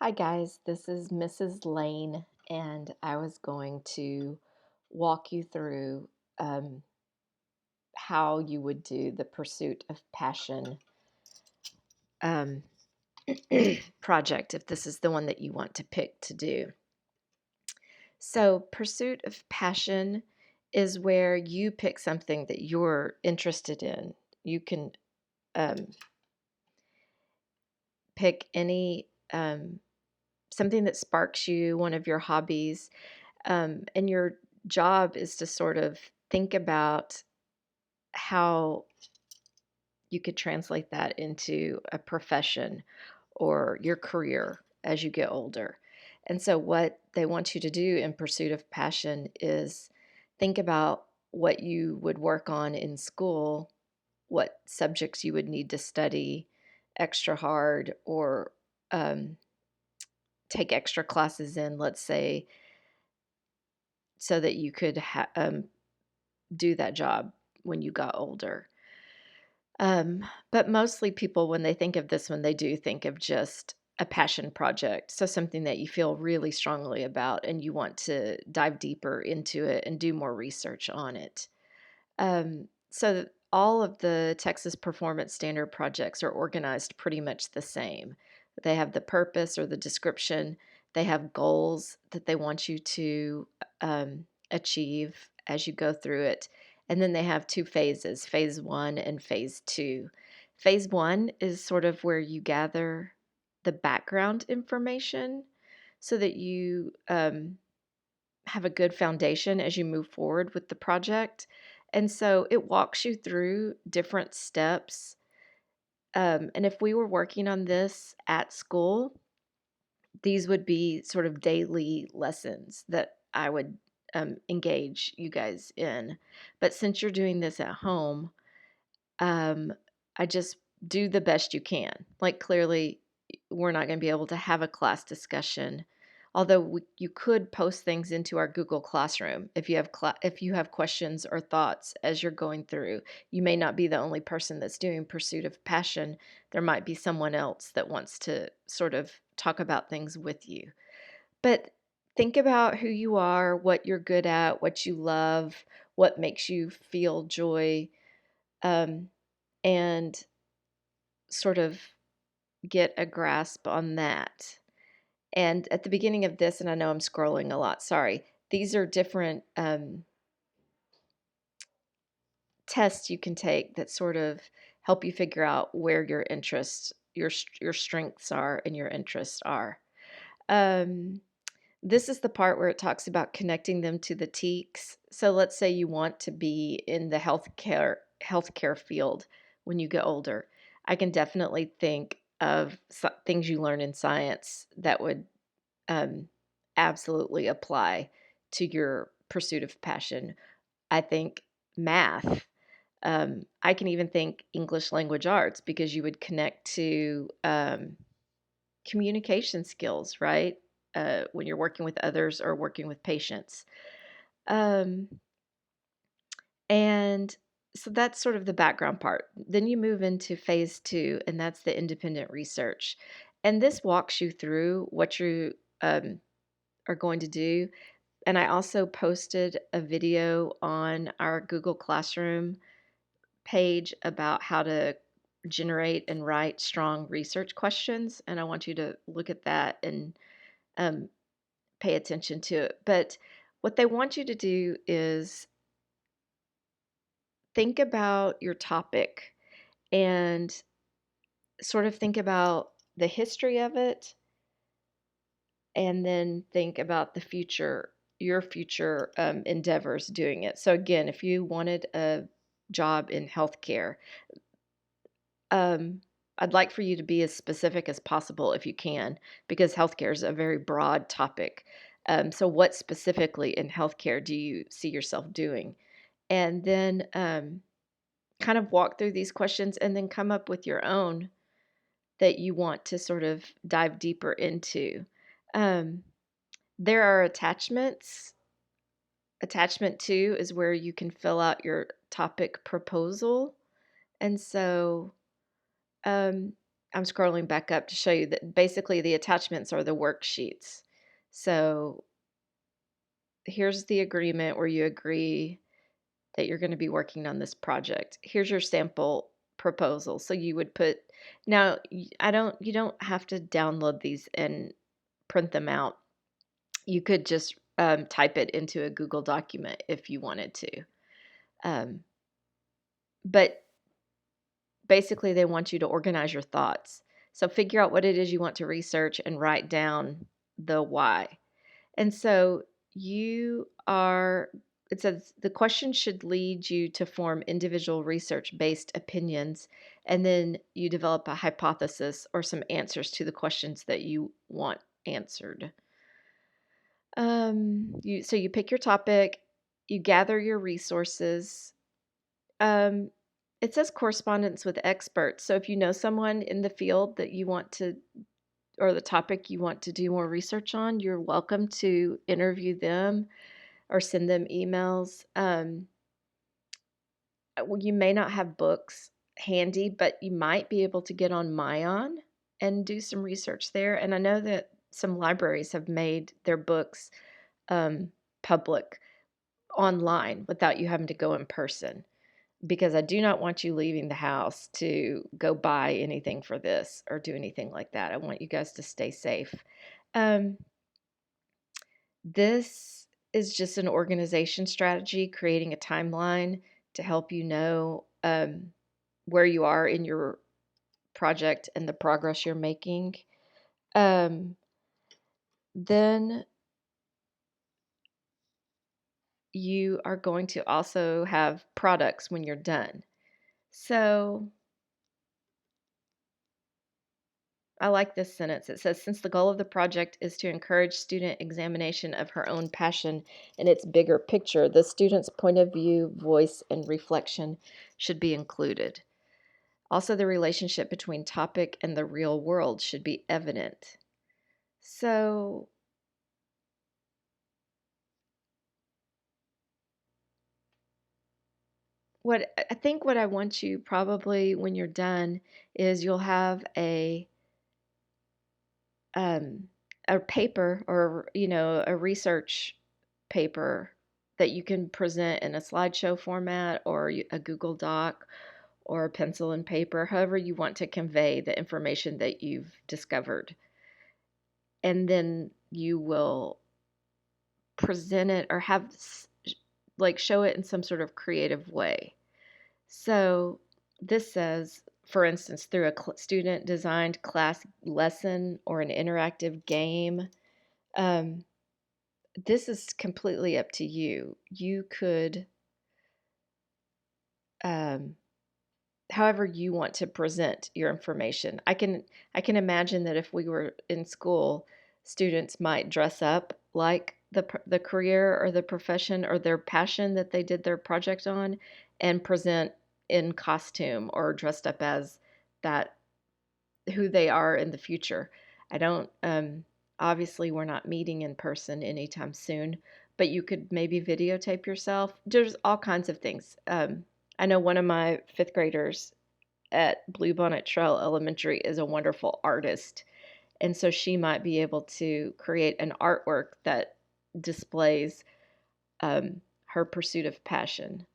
Hi guys, this is Mrs. Lane, and I was going to walk you through um, how you would do the Pursuit of Passion um, project if this is the one that you want to pick to do. So, Pursuit of Passion is where you pick something that you're interested in. You can um, pick any something that sparks you, one of your hobbies. And your job is to sort of think about how you could translate that into a profession or your career as you get older. And so, what they want you to do in Pursuit of Passion is think about what you would work on in school, what subjects you would need to study extra hard or um, take extra classes in, let's say, so that you could do that job when you got older. But mostly people, when they think of this one, they do think of just a passion project. So something that you feel really strongly about and you want to dive deeper into it and do more research on it. All of the Texas Performance Standard projects are organized pretty much the same. They have the purpose or the description. They have goals that they want you to achieve as you go through it. And then they have two phases, phase one and phase two. Phase one is sort of where you gather the background information so that you have a good foundation as you move forward with the project. And so it walks you through different steps. And if we were working on this at school, these would be sort of daily lessons that I would engage you guys in. But since you're doing this at home, um, I just do the best you can. Like, clearly, we're not going to be able to have a class discussion. Although you could post things into our Google Classroom if you have if you have questions or thoughts as you're going through. You may not be the only person that's doing Pursuit of Passion. There might be someone else that wants to sort of talk about things with you. But think about who you are, what you're good at, what you love, what makes you feel joy, um, and sort of get a grasp on that. And at the beginning of this, and I know I'm scrolling a lot, sorry, these are different tests you can take that sort of help you figure out where your interests, your strengths are, and your interests are. Um, this is the part where it talks about connecting them to the TEKS. So let's say you want to be in the healthcare field when you get older. I can definitely think of things you learn in science that would um, absolutely apply to your pursuit of passion. I think math. I can even think English language arts because you would connect to communication skills, right? When you're working with others or working with patients. Um, and so that's sort of the background part. Then you move into phase two, and that's the independent research. And this walks you through what you are going to do. And I also posted a video on our Google Classroom page about how to generate and write strong research questions. And I want you to look at that and um, pay attention to it. But what they want you to do is think about your topic and sort of think about the history of it and then think about the future, your future endeavors doing it. So, again, if you wanted a job in healthcare, um, I'd like for you to be as specific as possible if you can, because healthcare is a very broad topic. So, what specifically in healthcare do you see yourself doing? And then kind of walk through these questions and then come up with your own that you want to sort of dive deeper into. Um, there are attachments. Attachment two is where you can fill out your topic proposal. And so um, I'm scrolling back up to show you that basically the attachments are the worksheets. So here's the agreement where you agree that you're going to be working on this project. Here's your sample proposal. So you would put, now you don't have to download these and print them out. You could just type it into a Google document if you wanted to. But basically, they want you to organize your thoughts. So figure out what it is you want to research and write down the why. And so it says the question should lead you to form individual research based opinions, and then you develop a hypothesis or some answers to the questions that you want answered. So you pick your topic, you gather your resources. Um, it says correspondence with experts. So if you know someone in the field that you want to, or the topic you want to do more research on, you're welcome to interview them or send them emails. Well, you may not have books handy, but you might be able to get on Mayan and do some research there. And I know that some libraries have made their books public online without you having to go in person, because I do not want you leaving the house to go buy anything for this or do anything like that. I want you guys to stay safe. Um, this is just an organization strategy, creating a timeline to help you know where you are in your project and the progress you're making. Then you are going to also have products when you're done. So I like this sentence. It says, since the goal of the project is to encourage student examination of her own passion and its bigger picture, the student's point of view, voice, and reflection should be included. Also, the relationship between topic and the real world should be evident. So, what I want you probably when you're done is you'll have um, a paper, or a research paper that you can present in a slideshow format or a Google Doc or a pencil and paper, however you want to convey the information that you've discovered. And then you will present it or show it in some sort of creative way. So this says, for instance, through a student designed class lesson or an interactive game. This is completely up to you. You could, um, however you want to present your information. I can imagine that if we were in school, students might dress up like the career or the profession or their passion that they did their project on, and present in costume or dressed up as that, who they are in the future. I don't, obviously, we're not meeting in person anytime soon, but you could maybe videotape yourself. There's all kinds of things. I know one of my fifth graders at Bluebonnet Trail Elementary is a wonderful artist. And so she might be able to create an artwork that displays her pursuit of passion.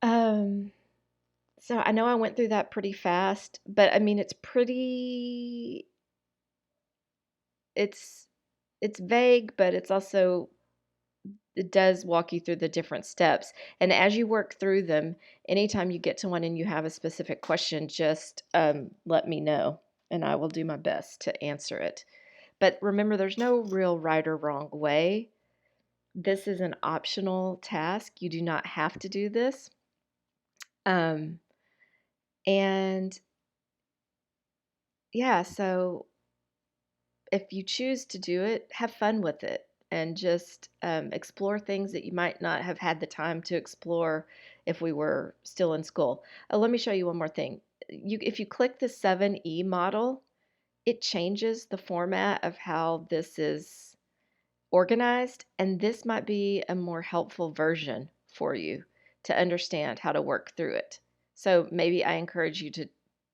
Um, so I know I went through that pretty fast, but I mean, it's it's vague, but it does walk you through the different steps. And as you work through them, anytime you get to one and you have a specific question, just let me know and I will do my best to answer it. But remember, there's no real right or wrong way. This is an optional task. You do not have to do this. Um, and yeah, so if you choose to do it, have fun with it and just explore things that you might not have had the time to explore if we were still in school. Let me show you one more thing. If you click the 7E model, it changes the format of how this is organized, and this might be a more helpful version for you to understand how to work through it. So maybe I encourage you to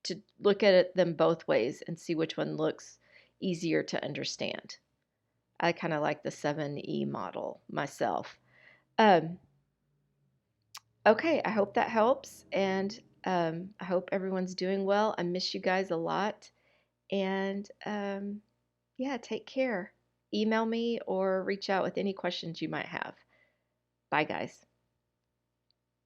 to look at them both ways and see which one looks easier to understand. I kind of like the 7E model myself. Um, okay, I hope that helps, and I hope everyone's doing well. I miss you guys a lot, and yeah, take care. Email me or reach out with any questions you might have. Bye, guys.